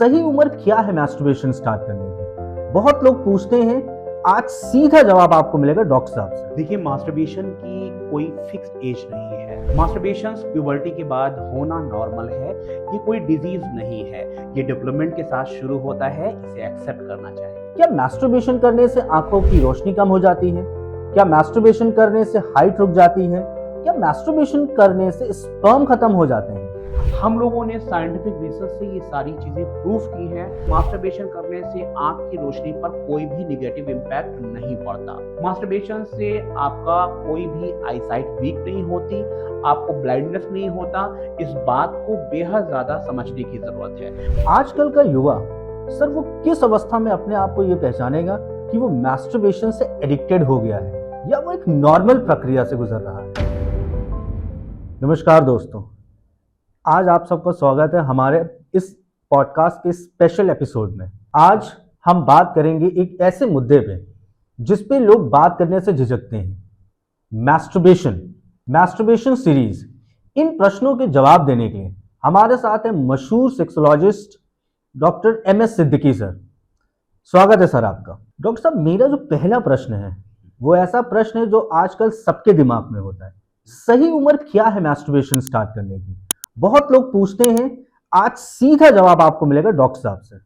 सही उम्र क्या है मैस्टरबेशन स्टार्ट करने की? बहुत लोग पूछते हैं। आज सीधा जवाब आपको मिलेगा डॉक्टर साहब से। देखिए, मास्टरबेशन की कोई फिक्स्ड एज नहीं है। मास्टरबेशन प्यूबर्टी के बाद होना नॉर्मल है। ये कोई डिजीज नहीं है। ये डेवलपमेंट के साथ शुरू होता है। इसे एक्सेप्ट करना चाहिए। क्या मैस्टरबेशन करने से आंखों की रोशनी कम हो जाती है? क्या मैस्टरबेशन करने से हाइट रुक जाती है? क्या मैस्टरबेशन करने से स्पर्म खत्म हो जाते हैं? हम लोगों ने साइंटिफिक रिसर्च से ये सारी चीजें प्रूव की हैं। मास्टरबेशन करने से आंख की रोशनी पर कोई भी निगेटिव इम्पैक्ट नहीं पड़ता। मास्टरबेशन से आपका कोई भी आईसाइट वीक नहीं होती, आपको ब्लाइंडनेस नहीं होता। इस बात को बेहद ज्यादा समझने की जरूरत है। आजकल का युवा सर वो किस अवस्था में अपने आप को ये पहचानेगा कि वो मैस्टरबेशन से एडिक्टेड हो गया है या वो एक नॉर्मल प्रक्रिया से गुजर रहा है? नमस्कार दोस्तों, आज आप सबका स्वागत है हमारे इस पॉडकास्ट के स्पेशल एपिसोड में। आज हम बात करेंगे एक ऐसे मुद्दे पे जिस पे लोग बात करने से झिझकते हैं, मैस्टरबेशन सीरीज। इन प्रश्नों के जवाब देने के लिए हमारे साथ है मशहूर sexologist doctor M S. Siddiqui sir. स्वागत है सर आपका। डॉक्टर साहब, मेरा जो पहला प्रश्न है वो ऐसा प्रश्न है जो आजकल सबके दिमाग में होता है। सही उम्र क्या है मैस्टरबेशन स्टार्ट करने की? बहुत लोग पूछते हैं। आज सीधा जवाब आपको मिलेगा डॉक्टर साहब से।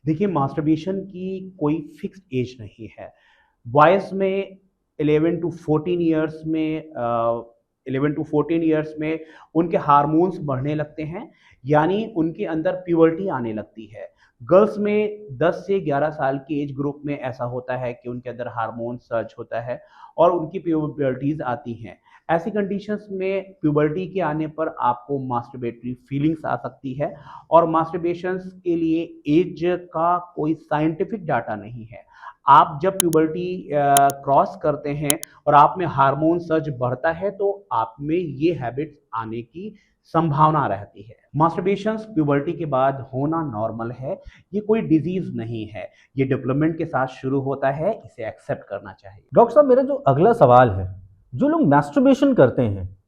देखिए, मास्टरबेशन की कोई फिक्स्ड एज नहीं है। बॉयज में 11 टू 14 ईयर्स में उनके हार्मोन्स बढ़ने लगते हैं, यानी उनके अंदर प्यूबर्टी आने लगती है। गर्ल्स में 10 से 11 साल के एज ग्रुप में ऐसा होता है कि उनके अंदर हार्मोन सर्ज होता है और उनकी प्यूबर्टीज आती हैं। ऐसी कंडीशंस में प्यूबर्टी के आने पर आपको मास्टरबेटरी फीलिंग्स आ सकती है। और मास्टरबेशन के लिए एज का कोई साइंटिफिक डाटा नहीं है। आप जब प्यूबर्टी क्रॉस करते हैं और आप में हार्मोन सर्ज बढ़ता है तो आप में ये हैबिट्स आने की संभावना रहती है। मास्टरबेशन प्यूबर्टी के बाद होना नॉर्मल है। ये कोई डिजीज नहीं है। ये डेवलपमेंट के साथ शुरू होता है। इसे एक्सेप्ट करना चाहिए। डॉक्टर साहब, मेरा जो अगला सवाल है, जो लोग मैस्टरबेशन करते हैं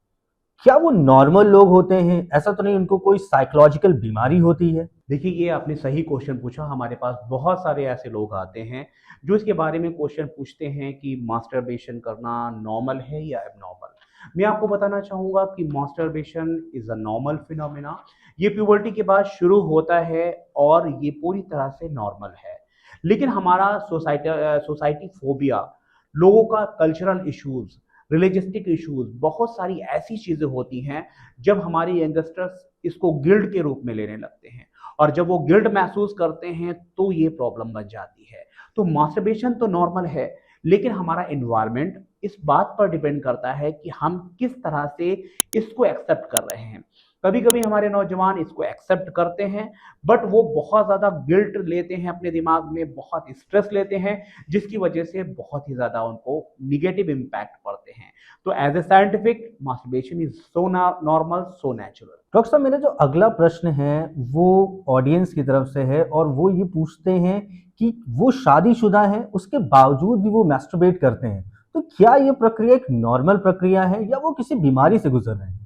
क्या वो नॉर्मल लोग होते हैं? ऐसा तो नहीं उनको कोई साइकोलॉजिकल बीमारी होती है? देखिए, ये आपने सही क्वेश्चन पूछा। हमारे पास बहुत सारे ऐसे लोग आते हैं जो इसके बारे में क्वेश्चन पूछते हैं कि मास्टरबेशन करना नॉर्मल है या एबनॉर्मल। मैं आपको बताना चाहूँगा कि masturbation is a normal phenomena. ये प्यूबर्टी के बाद शुरू होता है और ये पूरी तरह से नॉर्मल है। लेकिन हमारा सोसाइटी फोबिया, लोगों का कल्चरल इश्यूज, रिलीजियस्टिक इश्यूज, बहुत सारी ऐसी चीज़ें होती हैं जब हमारे यंगस्टर्स इसको गिल्ड के रूप में लेने लगते हैं। और जब वो गिल्ट महसूस करते हैं तो ये प्रॉब्लम बन जाती है। तो मास्टरबेशन तो नॉर्मल है, लेकिन हमारा एनवायरनमेंट इस बात पर डिपेंड करता है कि हम किस तरह से इसको एक्सेप्ट कर रहे हैं। कभी कभी हमारे नौजवान इसको एक्सेप्ट करते हैं, बट वो बहुत ज़्यादा गिल्ट लेते हैं, अपने दिमाग में बहुत स्ट्रेस लेते हैं, जिसकी वजह से बहुत ही ज़्यादा उनको निगेटिव इम्पैक्ट पड़ते हैं। तो as a scientific, masturbation is so normal, so natural. Doctor साहब, मेरा जो अगला प्रश्न है वो ऑडियंस की तरफ से है और वो ये पूछते हैं कि वो शादीशुदा है, उसके बावजूद भी वो मैस्टरबेट करते हैं। तो क्या ये प्रक्रिया एक नॉर्मल प्रक्रिया है या वो किसी बीमारी से गुजर रहे हैं?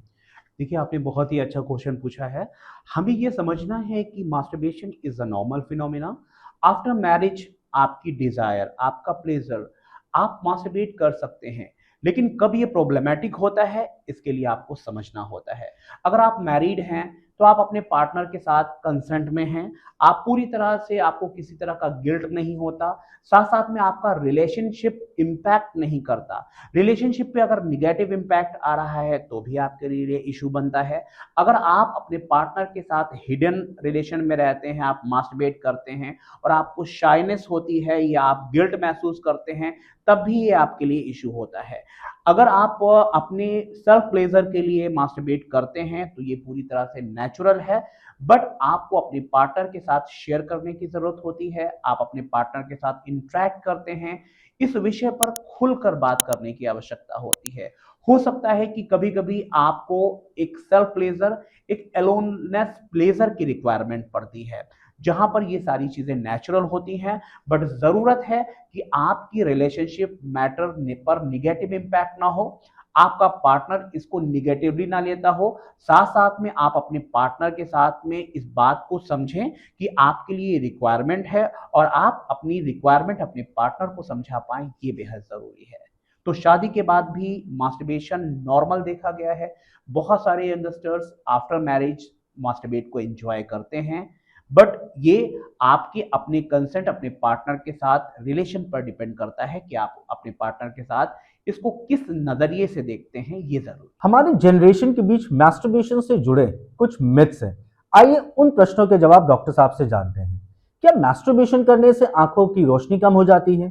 देखिए, आपने बहुत ही अच्छा क्वेश्चन पूछा है। हमें ये समझना है कि masturbation is a normal phenomena. After marriage आपकी डिजायर, आपका प्लेजर, आप मास्टरबेट कर सकते हैं। लेकिन कब ये प्रॉब्लमेटिक होता है, इसके लिए आपको समझना होता है। अगर आप मैरिड हैं तो आप अपने पार्टनर के साथ कंसेंट में हैं, आप पूरी तरह से, आपको किसी तरह का गिल्ट नहीं होता, साथ साथ में आपका रिलेशनशिप इम्पैक्ट नहीं करता। रिलेशनशिप पे अगर निगेटिव इम्पैक्ट आ रहा है तो भी आपके लिए इशू बनता है। अगर आप अपने पार्टनर के साथ हिडन रिलेशन में रहते हैं, आप मास्टरबेट करते हैं और आपको शाइनेस होती है या आप गिल्ट महसूस करते हैं, तब भी ये आपके लिए इशू होता है। अगर आप अपने सेल्फ प्लेजर के लिए मास्टरबेट करते हैं तो ये पूरी तरह से नेचुरल है। बट आपको अपने पार्टनर के साथ शेयर करने की जरूरत होती है। आप अपने पार्टनर के साथ इंटरेक्ट करते हैं, इस विषय पर खुलकर बात करने की आवश्यकता होती है। हो सकता है कि कभी कभी आपको एक सेल्फ प्लेजर, एक एलोननेस प्लेजर की रिक्वायरमेंट पड़ती है, जहां पर ये सारी चीजें नेचुरल होती हैं। बट जरूरत है कि आपकी रिलेशनशिप मैटर पर निगेटिव इम्पैक्ट ना हो, आपका पार्टनर इसको निगेटिवली ना लेता हो। साथ साथ में आप अपने पार्टनर के साथ में इस बात को समझें कि आपके लिए रिक्वायरमेंट है और आप अपनी रिक्वायरमेंट अपने पार्टनर को समझा पाएं, ये बेहद जरूरी है। तो शादी के बाद भी मास्टरबेशन नॉर्मल देखा गया है। बहुत सारे यंगस्टर्स आफ्टर मैरिज मास्टरबेट को एंजॉय करते हैं, बट ये आपके अपने कंसेंट अपने पार्टनर के साथ रिलेशन पर डिपेंड करता है कि आप अपने पार्टनर के साथ इसको किस नजरिए से देखते हैं, ये जरूर। हमारी जनरेशन के बीच मैस्टरबेशन से जुड़े कुछ मिथ्स हैं। आइए उन प्रश्नों के जवाब डॉक्टर साहब से जानते हैं। क्या मैस्टरबेशन करने से आंखों की रोशनी कम हो जाती है?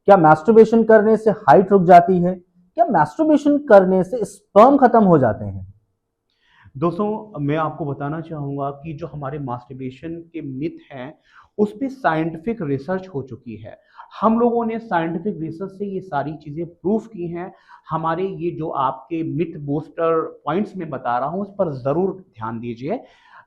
क्या मैस्टरबेशन करने से हाइट रुक जाती है? क्या मैस्टरबेशन करने से स्पर्म खत्म हो जाते हैं? दोस्तों, मैं आपको बताना चाहूँगा कि जो हमारे मास्टरबेशन के मिथ हैं, उस पे साइंटिफिक रिसर्च हो चुकी है। हम लोगों ने साइंटिफिक रिसर्च से ये सारी चीज़ें प्रूव की हैं। हमारे ये जो आपके मिथ बूस्टर पॉइंट्स मैं बता रहा हूँ, उस पर ज़रूर ध्यान दीजिए।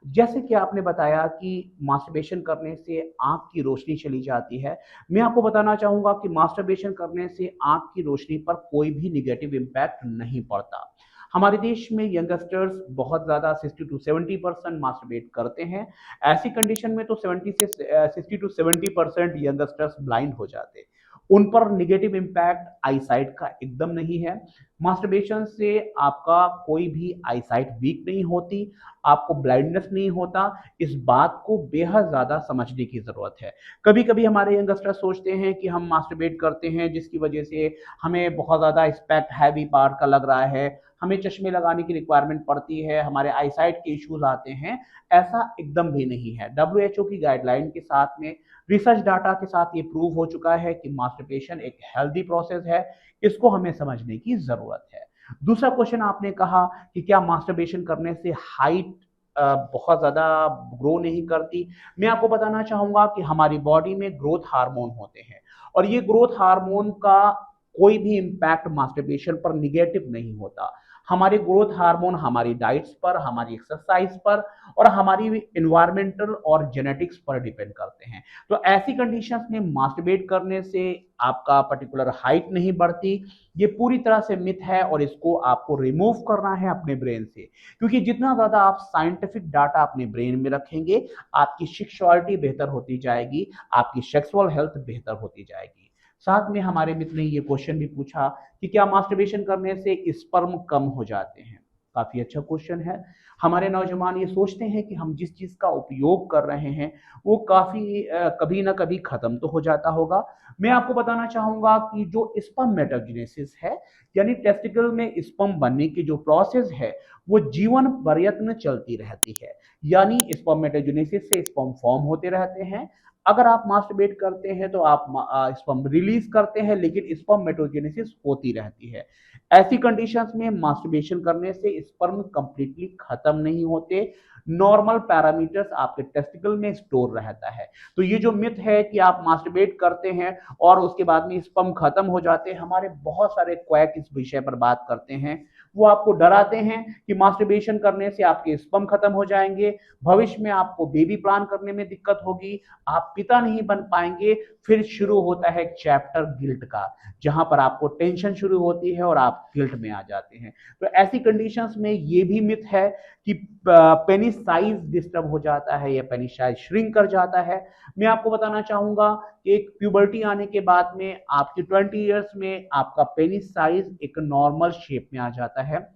जैसे कि आपने बताया कि मास्टरबेशन करने से आँख की रोशनी चली जाती है। मैं आपको बताना चाहूँगा कि मास्टरबेशन करने से आँख की रोशनी पर कोई भी नेगेटिव इम्पैक्ट नहीं पड़ता। हमारे देश में यंगस्टर्स बहुत ज़्यादा 60 टू 70% मास्टरबेट करते हैं। ऐसी कंडीशन में तो 70 से 60 टू 70% यंगस्टर्स ब्लाइंड हो जाते हैं। उन पर नेगेटिव इम्पैक्ट आई साइट का एकदम नहीं है। मास्टरबेशन से आपका कोई भी आई साइट वीक नहीं होती, आपको ब्लाइंडनेस नहीं होता। इस बात को बेहद ज़्यादा समझने की ज़रूरत है। कभी कभी हमारे यंगस्टर सोचते हैं कि हम मास्टरबेट करते हैं जिसकी वजह से हमें बहुत ज़्यादा स्पेक्ट हैवी पार्ट का लग रहा है, हमें चश्मे लगाने की रिक्वायरमेंट पड़ती है, हमारे आईसाइट के इश्यूज आते हैं। ऐसा एकदम भी नहीं है। डब्ल्यूएचओ की गाइडलाइन के साथ में रिसर्च डाटा के साथ ये प्रूव हो चुका है कि मास्टरबेशन एक हेल्दी प्रोसेस है। इसको हमें समझने की जरूरत है। दूसरा क्वेश्चन आपने कहा कि क्या मास्टरबेशन करने से हाइट बहुत ज़्यादा ग्रो नहीं करती। मैं आपको बताना चाहूँगा कि हमारी बॉडी में ग्रोथ हार्मोन होते हैं और ये ग्रोथ हार्मोन का कोई भी इम्पैक्ट मास्टरबेशन पर निगेटिव नहीं होता। हमारे ग्रोथ हार्मोन हमारी डाइट्स पर, हमारी एक्सरसाइज पर और हमारी इन्वायरमेंटल और जेनेटिक्स पर डिपेंड करते हैं। तो ऐसी कंडीशंस में मास्टरबेट करने से आपका पर्टिकुलर हाइट नहीं बढ़ती। ये पूरी तरह से मिथ है और इसको आपको रिमूव करना है अपने ब्रेन से, क्योंकि जितना ज़्यादा आप साइंटिफिक डाटा अपने ब्रेन में रखेंगे, आपकी सेक्सुअलिटी बेहतर होती जाएगी, आपकी सेक्सुअल हेल्थ बेहतर होती जाएगी। साथ में हमारे मित्र ने ये क्वेश्चन भी पूछा कि क्या मास्टरबेशन करने से स्पर्म कम हो जाते हैं। काफी अच्छा क्वेश्चन है। हमारे नौजवान ये सोचते हैं कि हम जिस चीज का उपयोग कर रहे हैं वो काफी कभी ना कभी खत्म तो हो जाता होगा। मैं आपको बताना चाहूंगा कि जो स्पर्म मेटाजेनेसिस है, यानी टेस्टिकल में स्पर्म बनने की जो प्रोसेस है, वो जीवन पर्यंत चलती रहती है। यानी स्पर्म मेटाजेनेसिस से स्पर्म फॉर्म होते रहते हैं। अगर आप मास्टरबेट करते हैं तो आप स्पर्म रिलीज करते हैं, लेकिन स्पर्म मेटोजेनेसिस होती रहती है। ऐसी कंडीशंस में मास्टरबेशन करने से स्पर्म कंप्लीटली खत्म नहीं होते। नॉर्मल पैरामीटर्स आपके टेस्टिकल में स्टोर रहता है। तो ये जो मिथ है कि आप मास्टरबेट करते हैं और उसके बाद में स्पर्म खत्म हो जाते हैं, हमारे बहुत सारे क्वैक इस विषय पर बात करते हैं। वो आपको डराते हैं कि मास्टरबेशन करने से आपके स्पर्म खत्म हो जाएंगे, भविष्य में आपको बेबी प्लान करने में दिक्कत होगी, आप पिता नहीं बन पाएंगे। फिर शुरू होता है एक चैप्टर गिल्ट का, जहां पर आपको टेंशन शुरू होती है और आप गिल्ट में आ जाते हैं। तो ऐसी कंडीशंस में ये भी मिथ है कि पेनिस साइज डिस्टर्ब हो जाता है या पेनिस साइज श्रिंक कर जाता है। मैं आपको बताना चाहूंगा कि एक प्यूबर्टी आने के बाद में आपकी 20 ईयर्स में आपका पेनिस साइज एक नॉर्मल शेप में आ जाता है।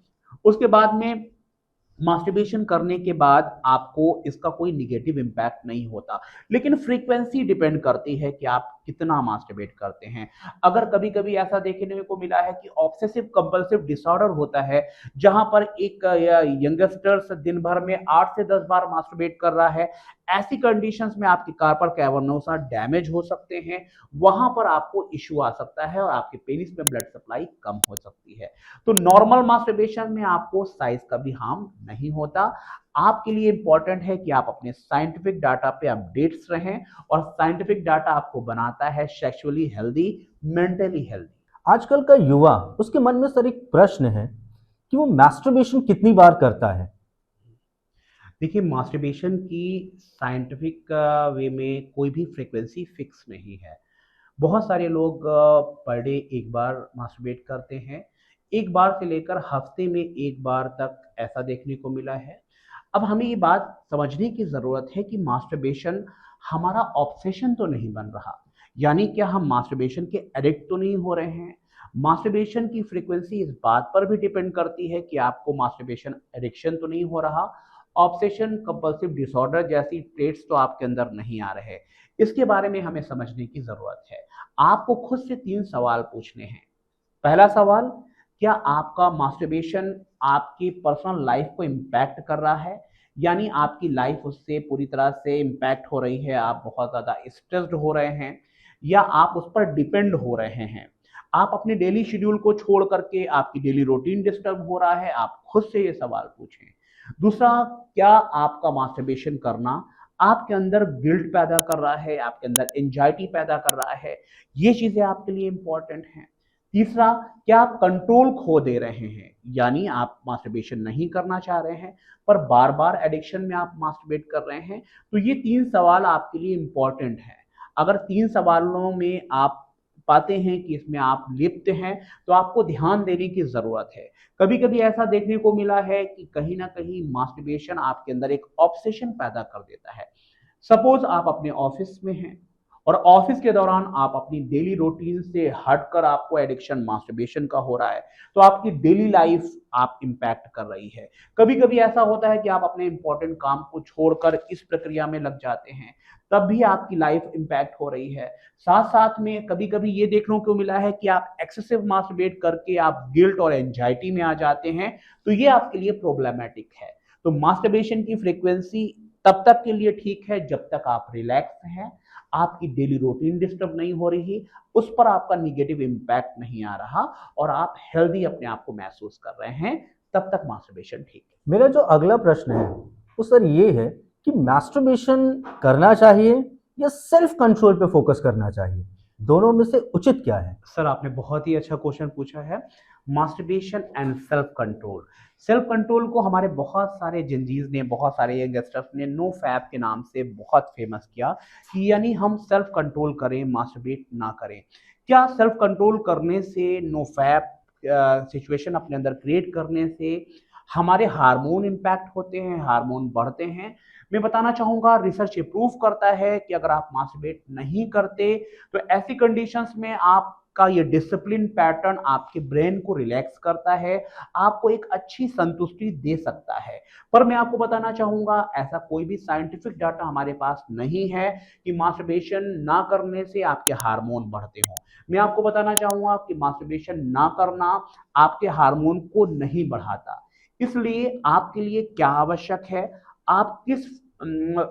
उसके बाद में मास्टरबेशन करने के बाद आपको इसका कोई निगेटिव इम्पैक्ट नहीं होता, लेकिन फ्रीक्वेंसी डिपेंड करती है कि आप कितना मास्टरबेट करते हैं। अगर कभी कभी ऐसा देखने को मिला है कि ऑब्सेसिव कंपल्सिव डिसऑर्डर होता है, जहां पर एक यंगस्टर्स दिन भर में 8 से 10 बार मास्टरबेट कर रहा है, ऐसी कंडीशंस में आपकी कार्पल कैवर्नोसा डैमेज हो सकते हैं। वहां पर आपको इश्यू आ सकता है और आपके पेनिस में ब्लड सप्लाई कम हो सकती है। तो नॉर्मल मास्टरबेशन में आपको साइज का भी हार्म नहीं होता। आपके लिए इंपॉर्टेंट है कि आप अपने साइंटिफिक डाटा पे अपडेट्स रहें, और साइंटिफिक डाटा आपको बनाता है सेक्सुअली हेल्दी, मेंटली हेल्दी। आजकल का युवा, उसके मन में सर एक प्रश्न है कि वो मैस्टरबेशन कितनी बार करता है? देखिए, मास्टरबेशन की साइंटिफिक वे में कोई भी फ्रीक्वेंसी फिक्स नहीं है। बहुत सारे लोग पर डे एक बार मास्टरबेट करते हैं। एक बार से लेकर हफ्ते में एक बार तक ऐसा देखने को मिला है। अब हमें ये बात समझने की ज़रूरत है कि मास्टरबेशन हमारा ऑब्सेशन तो नहीं बन रहा, यानी क्या हम मास्टरबेशन के एडिक्ट तो नहीं हो रहे हैं। मास्टरबेशन की फ्रीक्वेंसी इस बात पर भी डिपेंड करती है कि आपको मास्टरबेशन एडिक्शन तो नहीं हो रहा, ऑब्सेशन कंपल्सिव डिसऑर्डर जैसी ट्रेट्स तो आपके अंदर नहीं आ रहे। इसके बारे में हमें समझने की ज़रूरत है। आपको खुद से 3 सवाल पूछने हैं। पहला सवाल, क्या आपका मास्टरबेशन आपकी पर्सनल लाइफ को इम्पैक्ट कर रहा है? यानी आपकी लाइफ उससे पूरी तरह से इम्पैक्ट हो रही है, आप बहुत ज़्यादा स्ट्रेस्ड हो रहे हैं या आप उस पर डिपेंड हो रहे हैं। आप अपने डेली शेड्यूल को छोड़ करके आपकी डेली रूटीन डिस्टर्ब हो रहा है, आप खुद से ये सवाल पूछें। दूसरा, क्या आपका मास्टरबेशन करना आपके अंदर गिल्ट पैदा कर रहा है, आपके अंदर एंजाइटी पैदा कर रहा है? ये चीज़ें आपके लिए इम्पॉर्टेंट हैं। तीसरा, क्या आप कंट्रोल खो दे रहे हैं, यानी आप मास्टरबेशन नहीं करना चाह रहे हैं पर बार बार एडिक्शन में आप मास्टरबेट कर रहे हैं। तो ये 3 सवाल आपके लिए इम्पॉर्टेंट हैं। अगर 3 सवालों में आप पाते हैं कि इसमें आप लिप्त हैं तो आपको ध्यान देने की ज़रूरत है। कभी कभी ऐसा देखने को मिला है कि कहीं ना कहीं मास्टरबेशन आपके अंदर एक ऑब्सेशन पैदा कर देता है। सपोज आप अपने ऑफिस में हैं और ऑफिस के दौरान आप अपनी डेली रूटीन से हटकर आपको एडिक्शन मास्टरबेशन का हो रहा है, तो आपकी डेली लाइफ आप इम्पैक्ट कर रही है। कभी कभी ऐसा होता है कि आप अपने इंपॉर्टेंट काम को छोड़कर इस प्रक्रिया में लग जाते हैं, तब भी आपकी लाइफ इम्पैक्ट हो रही है। साथ साथ में कभी कभी ये देखने को मिला है कि आप एक्सेसिव मास्टरबेट करके आप गिल्ट और एंजाइटी में आ जाते हैं, तो ये आपके लिए प्रॉब्लमैटिक है। तो मास्टरबेशन की फ्रीक्वेंसी तब तक के लिए ठीक है जब तक आप रिलैक्स हैं, आपकी डेली रूटीन डिस्टर्ब नहीं हो रही, उस पर आपका निगेटिव इम्पैक्ट नहीं आ रहा और आप हेल्दी अपने आप को महसूस कर रहे हैं, तब तक मास्टरबेशन ठीक है। मेरा जो अगला प्रश्न है वो सर ये है कि मास्टरबेशन करना चाहिए या सेल्फ कंट्रोल पे फोकस करना चाहिए, दोनों में से उचित क्या है? सर, आपने बहुत ही अच्छा क्वेश्चन पूछा है। Masturbation and self control. Self control को हमारे बहुत सारे जिंजीज ने, बहुत सारे यंगस्टर्स ने नो फैप के नाम से बहुत फेमस किया कि यानी हम सेल्फ कंट्रोल करें, मास्टरबेट ना करें। क्या सेल्फ कंट्रोल करने से, नो फैप सिचुएशन अपने अंदर क्रिएट करने से हमारे हार्मोन इम्पैक्ट होते हैं, हार्मोन बढ़ते हैं? मैं बताना चाहूँगा, रिसर्च ये प्रूव करता है कि अगर आप मास्टरबेट नहीं करते तो ऐसी कंडीशंस में आपका ये डिसिप्लिन पैटर्न आपके ब्रेन को रिलैक्स करता है, आपको एक अच्छी संतुष्टि दे सकता है। पर मैं आपको बताना चाहूँगा, ऐसा कोई भी साइंटिफिक डाटा हमारे पास नहीं है कि मास्टरबेशन ना करने से आपके हार्मोन बढ़ते हों। मैं आपको बताना चाहूँगा कि मास्टरबेशन ना करना आपके हार्मोन को नहीं बढ़ाता। इसलिए आपके लिए क्या आवश्यक है, आप किस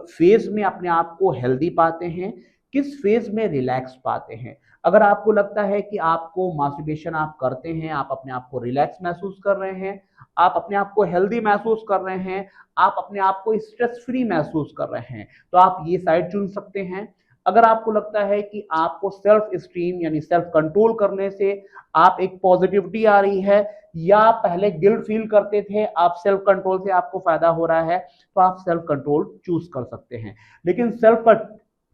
फेज में अपने आप को हेल्दी पाते हैं, किस फेज में रिलैक्स पाते हैं। अगर आपको लगता है कि आपको मास्टरबेशन आप करते हैं, आप अपने आप को रिलैक्स महसूस कर रहे हैं, आप अपने आप को हेल्दी महसूस कर रहे हैं, आप अपने आप को स्ट्रेस फ्री महसूस कर रहे हैं, तो आप ये साइड चुन सकते हैं। अगर आपको लगता है कि आपको सेल्फ स्टीम यानी सेल्फ कंट्रोल करने से आप एक पॉजिटिविटी आ रही है या पहले गिल्ट फील करते थे, आप सेल्फ कंट्रोल से आपको फायदा हो रहा है, तो आप सेल्फ कंट्रोल चूज कर सकते हैं। लेकिन सेल्फ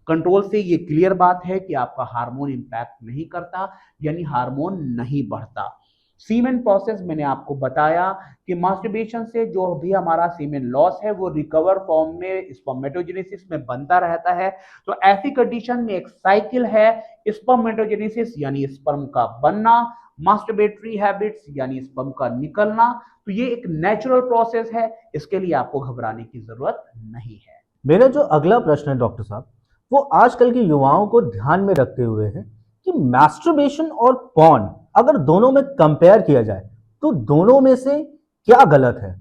कंट्रोल से ये क्लियर बात है कि आपका हार्मोन इंपैक्ट नहीं करता, यानी हार्मोन नहीं बढ़ता। सीमेन प्रोसेस मैंने आपको बताया कि मास्टरबेशन से जो भी हमारा सीमेन लॉस है वो रिकवर फॉर्म में स्पर्मेटोजेनेसिस में बनता रहता है। तो ऐसी कंडीशन में एक साइकिल है, स्पर्मेटोजेनेसिस यानी स्पर्म का बनना, मास्टरबेटरी हैबिट्स यानी स्पर्म का निकलना। तो ये एक नेचुरल प्रोसेस है, इसके लिए आपको घबराने की जरूरत नहीं है। मेरा जो अगला प्रश्न है डॉक्टर साहब, वो आजकल के युवाओं को ध्यान में रखते हुए है कि मैस्टरबेशन और पॉर्न अगर दोनों में कंपेयर किया जाए तो दोनों में से क्या गलत है?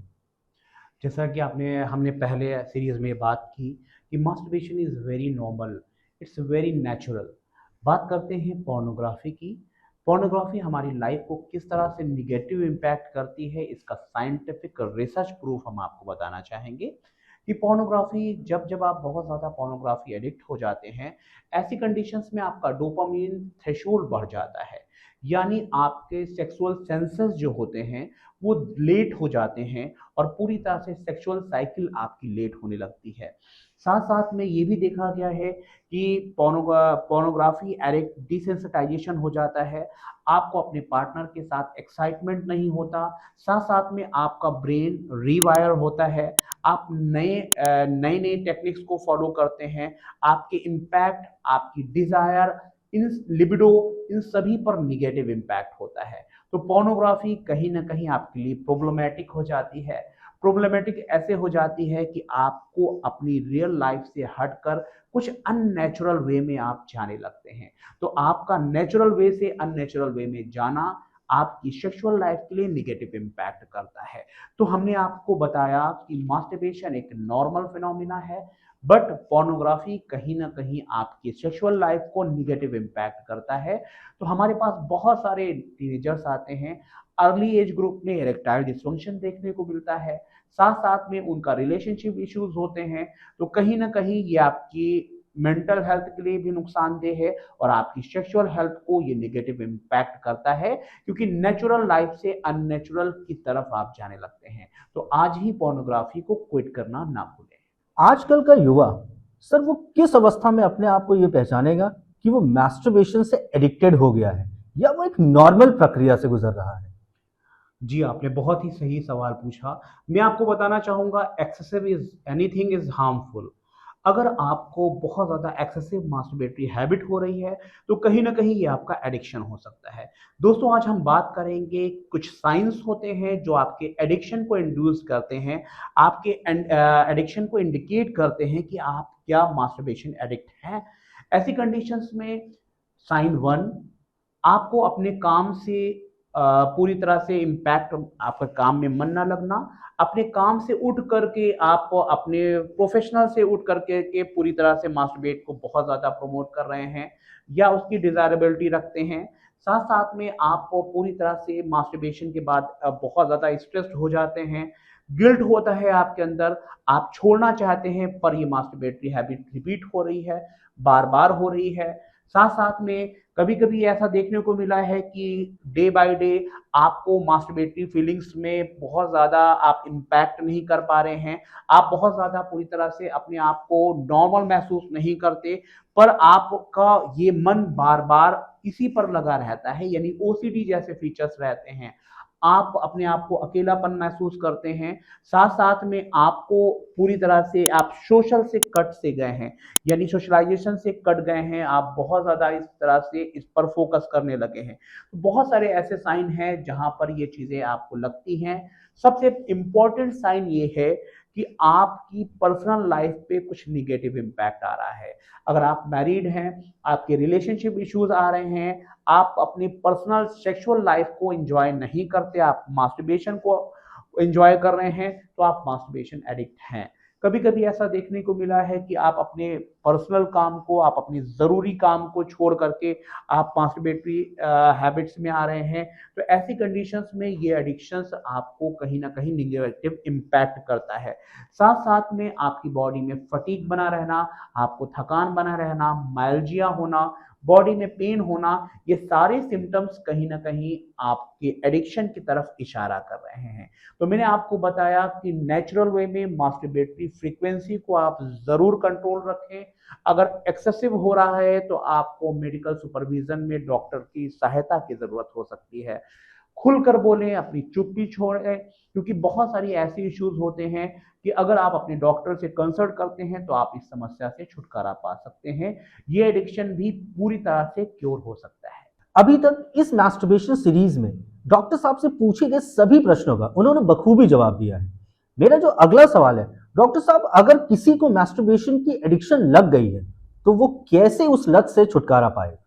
जैसा कि आपने हमने पहले सीरीज में बात की कि masturbation is very normal, it's very natural. बात करते हैं पोर्नोग्राफी की। पोर्नोग्राफी हमारी लाइफ को किस तरह से निगेटिव इम्पैक्ट करती है, इसका साइंटिफिक रिसर्च प्रूफ हम आपको बताना चाहेंगे कि पोर्नोग्राफी, जब जब आप बहुत ज़्यादा पोर्नोग्राफी एडिक्ट हो जाते हैं, ऐसी कंडीशंस में आपका डोपामीन थ्रेशोल्ड बढ़ जाता है, यानी आपके सेक्सुअल सेंसेस जो होते हैं वो लेट हो जाते हैं और पूरी तरह से सेक्सुअल साइकिल आपकी लेट होने लगती है। साथ साथ में ये भी देखा गया है कि पोर्नोग्राफी एडिक्ट डिसेंसिटाइजेशन हो जाता है, आपको अपने पार्टनर के साथ एक्साइटमेंट नहीं होता, साथ साथ में आपका ब्रेन रीवायर होता है, आप नए नए टेक्निक्स को फॉलो करते हैं, आपके इम्पैक्ट, आपकी डिजायर, इन लिबिडो, इन सभी पर निगेटिव इम्पैक्ट होता है। तो पोर्नोग्राफी कहीं ना कहीं आपके लिए प्रॉब्लमेटिक हो जाती है। प्रॉब्लमेटिक ऐसे हो जाती है कि आपको अपनी रियल लाइफ से हटकर कुछ अननेचुरल वे में आप जाने लगते हैं। तो आपका नेचुरल वे से अननेचुरल वे में जाना आपकी सेक्सुअल लाइफ के लिए निगेटिव इम्पैक्ट करता है। तो हमने आपको बताया कि मास्टरबेशन एक नॉर्मल फिनोमिना है, बट पोर्नोग्राफी कहीं ना कहीं आपकी सेक्सुअल लाइफ को निगेटिव इम्पैक्ट करता है। तो हमारे पास बहुत सारे टीनेजर्स आते हैं, अर्ली एज ग्रुप में इरेक्टाइल डिस्फंक्शन देखने को मिलता है, साथ साथ में उनका रिलेशनशिप इश्यूज होते हैं। तो कहीं ना कहीं ये आपकी मेंटल हेल्थ के लिए भी नुकसानदेह है और आपकी सेक्सुअल हेल्थ को ये नेगेटिव इम्पैक्ट करता है, क्योंकि नेचुरल लाइफ से अननेचुरल की तरफ आप जाने लगते हैं। तो आज ही पोर्नोग्राफी को क्विट करना ना भूलें। आजकल का युवा, सर वो किस अवस्था में अपने आप को ये पहचानेगा कि वो मैस्टरबेशन से एडिक्टेड हो गया है या वो एक नॉर्मल प्रक्रिया से गुजर रहा है? जी, आपने बहुत ही सही सवाल पूछा। मैं आपको बताना चाहूँगा, excessive is anything is harmful. अगर आपको बहुत ज़्यादा एक्सेसिव मास्टरबेटरी हैबिट हो रही है, तो कहीं न कहीं ये आपका एडिक्शन हो सकता है। दोस्तों, आज हम बात करेंगे, कुछ साइन्स होते हैं जो आपके एडिक्शन को इंड्यूस करते हैं, आपके एडिक्शन को इंडिकेट करते हैं कि आप क्या मास्टरबेशन एडिक्ट हैं। ऐसी कंडीशंस में साइन 1, आपको अपने काम से पूरी तरह से इम्पैक्ट, आपका काम में मन ना लगना, अपने काम से उठ करके आप अपने प्रोफेशनल से उठ करके के पूरी तरह से मास्टरबेट को बहुत ज़्यादा प्रमोट कर रहे हैं या उसकी डिज़ायरेबिलिटी रखते हैं। साथ साथ में आप पूरी तरह से मास्टरबेशन के बाद बहुत ज़्यादा स्ट्रेस्ड हो जाते हैं, गिल्ट होता है आपके अंदर, आप छोड़ना चाहते हैं पर ये मास्टरबेटरी हैबिट रिपीट हो रही है, बार-बार हो रही है। साथ-साथ में कभी-कभी ऐसा देखने को मिला है कि डे बाय डे आपको मास्टरबेटरी फीलिंग्स में बहुत ज़्यादा आप इम्पैक्ट नहीं कर पा रहे हैं। आप बहुत ज़्यादा पूरी तरह से अपने आप को नॉर्मल महसूस नहीं करते, पर आपका ये मन बार-बार इसी पर लगा रहता है, यानी ओसीडी जैसे फीचर्स रहते हैं। आप अपने आप को अकेलापन महसूस करते हैं, साथ-साथ में आपको पूरी तरह से आप सोशल से कट से गए हैं, यानी सोशलाइजेशन से कट गए हैं, आप बहुत ज़्यादा इस तरह से इस पर फोकस करने लगे हैं। तो बहुत सारे ऐसे साइन हैं जहाँ पर ये चीज़ें आपको लगती हैं। सबसे इम्पोर्टेंट साइन ये है कि आपकी पर्सनल लाइफ पे कुछ नेगेटिव इम्पैक्ट आ रहा है। अगर आप मैरिड हैं, आपके रिलेशनशिप इश्यूज आ रहे हैं, आप अपनी पर्सनल सेक्सुअल लाइफ को एंजॉय नहीं करते, आप मास्टरबेशन को एंजॉय कर रहे हैं, तो आप मास्टरबेशन एडिक्ट हैं। कभी-कभी ऐसा देखने को मिला है कि आप अपने पर्सनल काम को, आप अपने ज़रूरी काम को छोड़ करके आप मास्टरबेटरी हैबिट्स में आ रहे हैं। तो ऐसी कंडीशंस में ये एडिक्शंस आपको कहीं न कहीं नेगेटिव इम्पैक्ट करता है। साथ-साथ में आपकी बॉडी में फटीग बना रहना, आपको थकान बना रहना, मायल्जिया होना, बॉडी में पेन होना, ये सारे सिम्पटम्स कहीं न कहीं आपके एडिक्शन की तरफ इशारा कर रहे हैं। तो मैंने आपको बताया कि नेचुरल वे में मास्टरबेटरी फ्रीक्वेंसी को आप ज़रूर कंट्रोल रखें। अगर एक्सेसिव हो रहा है तो आपको मेडिकल सुपरविज़न में डॉक्टर की सहायता की ज़रूरत हो सकती है। खुलकर बोलें, अपनी चुप्पी छोड़ें, क्योंकि बहुत सारी ऐसी इश्यूज़ होते हैं कि अगर आप अपने डॉक्टर से कंसल्ट करते हैं तो आप इस समस्या से छुटकारा पा सकते हैं। ये एडिक्शन भी पूरी तरह से क्योर हो सकता है। अभी तक इस मास्टरबेशन सीरीज में डॉक्टर साहब से पूछे गए सभी प्रश्नों का उन्होंने बखूबी जवाब दिया है। मेरा जो अगला सवाल है, डॉक्टर साहब, अगर किसी को मास्टरबेशन की एडिक्शन लग गई है तो वो कैसे उस लत से छुटकारा पाएगा?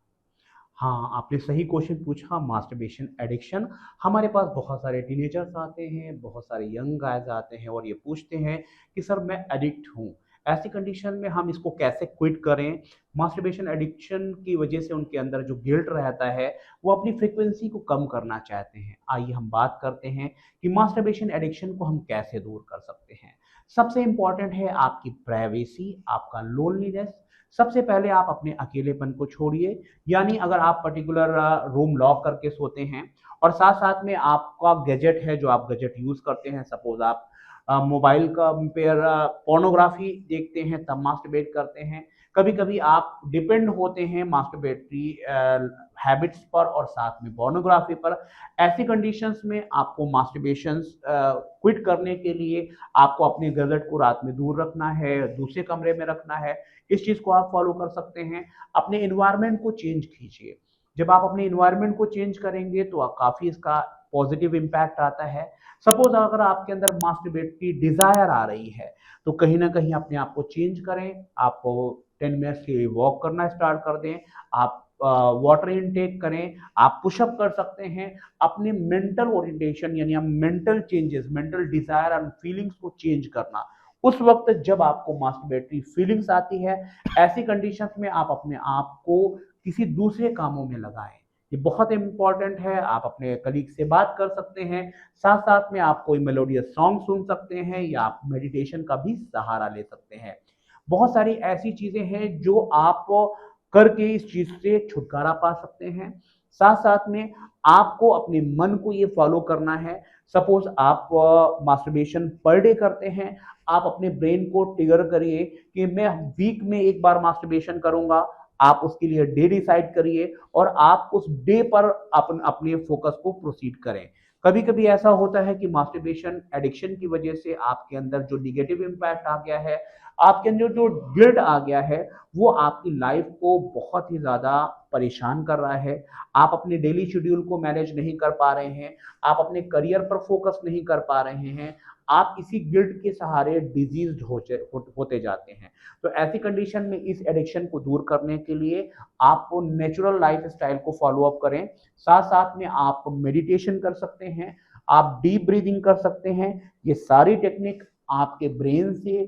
हाँ, आपने सही क्वेश्चन पूछा। मास्टरबेशन एडिक्शन, हमारे पास बहुत सारे टीनेजर्स आते हैं, बहुत सारे यंग गाइज़ आते हैं और ये पूछते हैं कि सर मैं एडिक्ट हूँ। ऐसी कंडीशन में हम इसको कैसे क्विट करें? मास्टरबेशन एडिक्शन की वजह से उनके अंदर जो गिल्ट रहता है, वो अपनी फ्रीक्वेंसी को कम करना चाहते हैं। आइए हम बात करते हैं कि मास्टरबेशन एडिक्शन को हम कैसे दूर कर सकते हैं। सबसे इम्पोर्टेंट है आपकी प्राइवेसी, आपका लोनलीनेस। सबसे पहले आप अपने अकेलेपन को छोड़िए, यानी अगर आप पर्टिकुलर रूम लॉक करके सोते हैं और साथ-साथ में आपका गैजेट है जो आप गैजेट यूज़ करते हैं, सपोज़ आप मोबाइल का पेयर पोर्नोग्राफी देखते हैं तब मास्टरबेट करते हैं। कभी कभी आप डिपेंड होते हैं मास्टरबेटरी हैबिट्स पर और साथ में पोर्नोग्राफी पर। ऐसी कंडीशंस में आपको मास्टरबेशन क्विट करने के लिए आपको अपने गैजेट को रात में दूर रखना है, दूसरे कमरे में रखना है। इस चीज़ को आप फॉलो कर सकते हैं। अपने इन्वायरमेंट को चेंज कीजिए। जब आप अपने इन्वायरमेंट को चेंज करेंगे तो काफ़ी इसका पॉजिटिव इम्पैक्ट आता है। सपोज अगर आपके अंदर मास्टरबेट की डिजायर आ रही है तो कहीं ना कहीं अपने आप को चेंज करें। आप 10 मिनट्स के लिए वॉक करना स्टार्ट कर दें। आप वाटर इनटेक करें। आप पुशअप कर सकते हैं। अपने मेंटल ओरिएंटेशन यानी हम mental changes, mental desire and feelings को चेंज करना। उस वक्त जब आपको मास्टरबेटरी फीलिंग्स आती है, ऐसी कंडीशंस में आप अपने आप को किसी दूसरे कामों में लगाएं। ये बहुत इंपॉर्टेंट है। आप अपने कलीग से बात कर सकते हैं। साथ साथ में आप कोई मेलोडियस सॉन्ग सुन सकते हैं या आप मेडिटेशन का भी सहारा ले सकते हैं। बहुत सारी ऐसी चीजें हैं जो आप करके इस चीज से छुटकारा पा सकते हैं। साथ साथ में आपको अपने मन को ये फॉलो करना है। सपोज आप मास्टरबेशन पर डे करते हैं, आप अपने ब्रेन को ट्रिगर करिए कि मैं वीक में एक बार मास्टरबेशन करूंगा। आप उसके लिए डे डिसाइड करिए और आप उस डे पर अपने फोकस को प्रोसीड करें। कभी कभी ऐसा होता है कि मास्टरबेशन एडिक्शन की वजह से आपके अंदर जो निगेटिव इम्पैक्ट आ गया है, आपके अंदर जो गिल्ट आ गया है, वो आपकी लाइफ को बहुत ही ज्यादा परेशान कर रहा है। आप अपने डेली शेड्यूल को मैनेज नहीं कर पा रहे हैं। आप अपने करियर पर फोकस नहीं कर पा रहे हैं। आप इसी गिल्ट के सहारे डिजीज होते जाते हैं। तो ऐसी कंडीशन में इस एडिक्शन को दूर करने के लिए आपको नेचुरल लाइफ स्टाइल को फॉलो अप करें। साथ साथ में आप मेडिटेशन कर सकते हैं। आप डीप ब्रीदिंग कर सकते हैं। ये सारी टेक्निक आपके ब्रेन से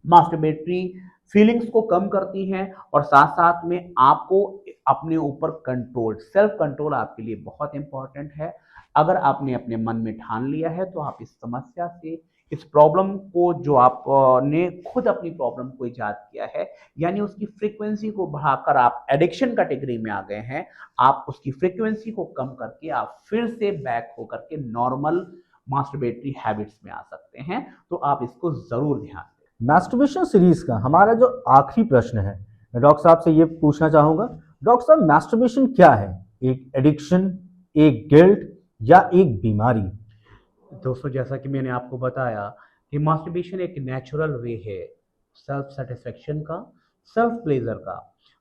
मास्टरबेटरी फीलिंग्स को कम करती हैं और साथ साथ में आपको अपने ऊपर कंट्रोल, सेल्फ कंट्रोल आपके लिए बहुत इंपॉर्टेंट है। अगर आपने अपने मन में ठान लिया है तो आप इस समस्या से, इस प्रॉब्लम को जो आपने खुद अपनी प्रॉब्लम को इजाद किया है, यानी उसकी फ्रीक्वेंसी को बढ़ाकर आप एडिक्शन कैटेगरी में आ गए हैं, आप उसकी फ्रीक्वेंसी को कम करके आप फिर से बैक होकर के नॉर्मल मास्टरबेटरी हैबिट्स में आ सकते हैं। तो आप इसको जरूर ध्यान दें। मैस्टरबेशन सीरीज का हमारा जो आखिरी प्रश्न है, मैं डॉक्टर साहब से ये पूछना चाहूंगा, डॉक्टर साहब मैस्टरबेशन क्या है? एक एडिक्शन, एक गिल्ट या एक बीमारी? दोस्तों, जैसा कि मैंने आपको बताया कि मास्टरबेशन एक नेचुरल वे है सेल्फ सेटिस्फेक्शन का, सेल्फ प्लेजर का।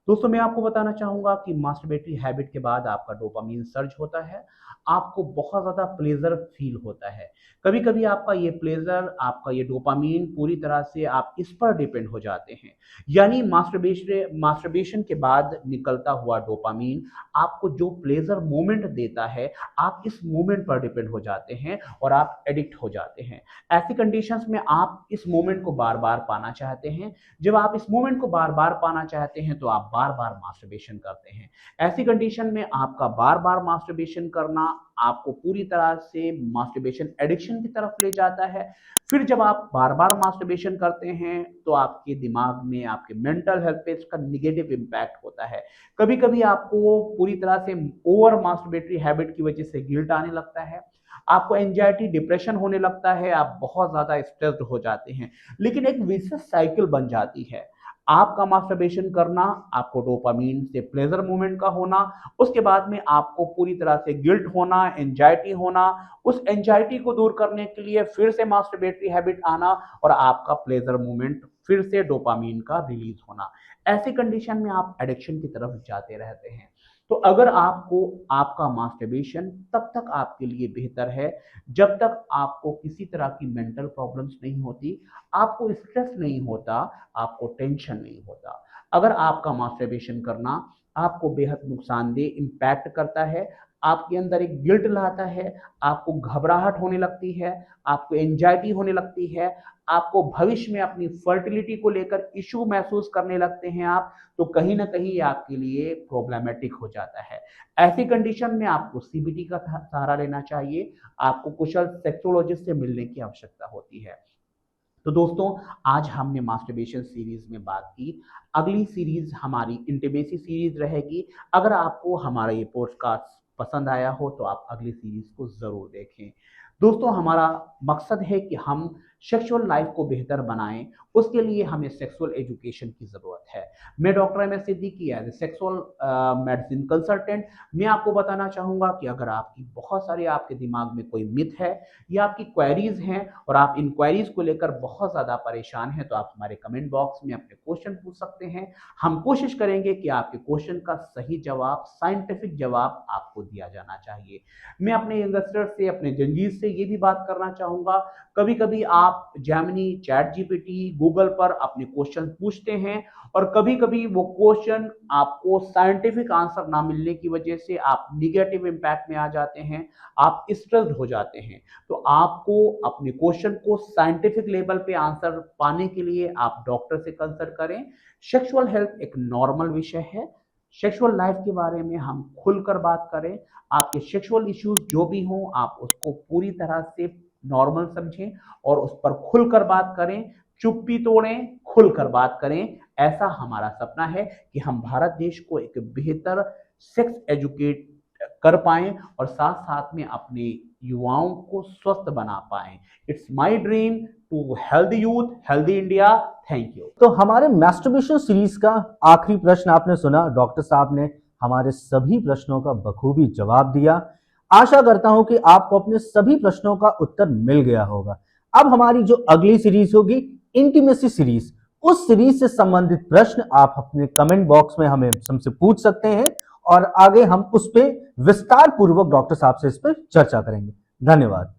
दोस्तों, मैं आपको बताना चाहूंगा कि मास्टरबेटरी हैबिट के बाद आपका डोपामीन सर्ज होता है। आपको बहुत ज़्यादा प्लेजर फील होता है। कभी कभी आपका ये प्लेजर, आपका ये डोपामीन पूरी तरह से आप इस पर डिपेंड हो जाते हैं। यानी मास्टरबेशन के बाद निकलता हुआ डोपामीन आपको जो प्लेजर मोमेंट देता है, आप इस मोमेंट पर डिपेंड हो जाते हैं और आप एडिक्ट हो जाते हैं। ऐसी कंडीशंस में आप इस मोमेंट को बार बार पाना चाहते हैं। जब आप इस मोमेंट को बार बार पाना चाहते हैं तो आप बार बार मास्टरबेशन करते हैं। ऐसी कंडीशन में आपका बार बार मास्टरबेशन करना आपको पूरी तरह से मास्टरबेशन एडिक्शन की तरफ ले जाता है। फिर जब आप बार बार मास्टरबेशन करते हैं तो आपके दिमाग में, आपके मेंटल हेल्थ पे इसका निगेटिव इम्पैक्ट होता है। कभी कभी आपको पूरी तरह से ओवर मास्टरबेटरी हैबिट की वजह से गिल्ट आने लगता है। आपको एंजाइटी, डिप्रेशन होने लगता है। आप बहुत ज्यादा स्ट्रेस्ड हो जाते हैं। लेकिन एक विशेष साइकिल बन जाती है। आपका मास्टरबेशन करना, आपको डोपामीन से प्लेजर मूवमेंट का होना, उसके बाद में आपको पूरी तरह से गिल्ट होना, एंजाइटी होना, उस एंजाइटी को दूर करने के लिए फिर से मास्टरबेटरी हैबिट आना और आपका प्लेजर मूवमेंट फिर से डोपामीन का रिलीज होना। ऐसी कंडीशन में आप एडिक्शन की तरफ जाते रहते हैं। तो अगर आपको आपका मास्टरबेशन तब तक आपके लिए बेहतर है जब तक आपको किसी तरह की मेंटल प्रॉब्लम्स नहीं होती, आपको स्ट्रेस नहीं होता, आपको टेंशन नहीं होता। अगर आपका मास्टरबेशन करना आपको बेहद नुकसानदेह इम्पैक्ट करता है, आपके अंदर एक गिल्ट लाता है, आपको घबराहट होने लगती है, आपको एंजाइटी होने लगती है, आपको भविष्य में अपनी फर्टिलिटी को लेकर इशू महसूस करने लगते हैं आप, तो कहीं ना कहीं आपके लिए प्रॉब्लमेटिक हो जाता है। ऐसी कंडीशन में आपको सीबीटी का सहारा लेना चाहिए। आपको कुशल सेक्सोलॉजिस्ट से मिलने की आवश्यकता होती है। तो दोस्तों, आज हमने मास्टरबेशन सीरीज में बात की। अगली सीरीज हमारी इंटीमेसी सीरीज रहेगी। अगर आपको हमारा ये पॉडकास्ट पसंद आया हो तो आप अगली सीरीज को जरूर देखें। दोस्तों, हमारा मकसद है कि हम सेक्सुअल लाइफ को बेहतर बनाएं, उसके लिए हमें सेक्सुअल एजुकेशन की ज़रूरत है। मैं doctor M S Siddiqui as a sexual medicine consultant मैं आपको बताना चाहूँगा कि अगर आपकी बहुत सारी आपके दिमाग में कोई मिथ है या आपकी क्वेरीज हैं और आप इन क्वेरीज को लेकर बहुत ज़्यादा परेशान हैं, तो आप हमारे कमेंट बॉक्स में अपने क्वेश्चन पूछ सकते हैं। हम कोशिश करेंगे कि आपके क्वेश्चन का सही जवाब, साइंटिफिक जवाब आपको दिया जाना चाहिए। मैं अपने इन्वेस्टर से, अपने जंजीर से ये भी बात करना चाहूँगा, कभी कभी आप जेमिनी, चैट जीपीटी, गूगल पर अपने क्वेश्चन पूछते हैं और कभी कभी वो क्वेश्चन आपको साइंटिफिक आंसर ना मिलने की वजह से आप निगेटिव इम्पैक्ट में आ जाते हैं, आप स्ट्रेस्ड हो जाते हैं। तो आपको अपने क्वेश्चन को साइंटिफिक लेवल पे आंसर पाने के लिए आप डॉक्टर से कंसल्ट करें। सेक्सुअल हेल्थ एक नॉर्मल विषय है। सेक्सुअल लाइफ के बारे में हम खुलकर बात करें। आपके सेक्सुअल इश्यूज जो भी हों, आप उसको पूरी तरह से नॉर्मल समझें और उस पर खुलकर बात करें। चुप्पी तोड़ें, खुलकर बात करें। ऐसा हमारा सपना है कि हम भारत देश को एक बेहतर सेक्स एजुकेट कर पाएं और साथ साथ में अपने युवाओं को स्वस्थ बना पाएं। It's my dream to healthy youth, healthy India. Thank you. तो हमारे मैस्टरबेशन सीरीज का आखिरी प्रश्न आपने सुना। डॉक्टर साहब ने हमारे सभी प्रश्नों का बखूबी जवाब दिया। आशा करता हूं कि आपको अपने सभी प्रश्नों का उत्तर मिल गया होगा। अब हमारी जो अगली सीरीज होगी, इंटीमेसी सीरीज, उस सीरीज से संबंधित प्रश्न आप अपने कमेंट बॉक्स में हमें हमसे पूछ सकते हैं और आगे हम उस पर विस्तार पूर्वक डॉक्टर साहब से इस पर चर्चा करेंगे। धन्यवाद।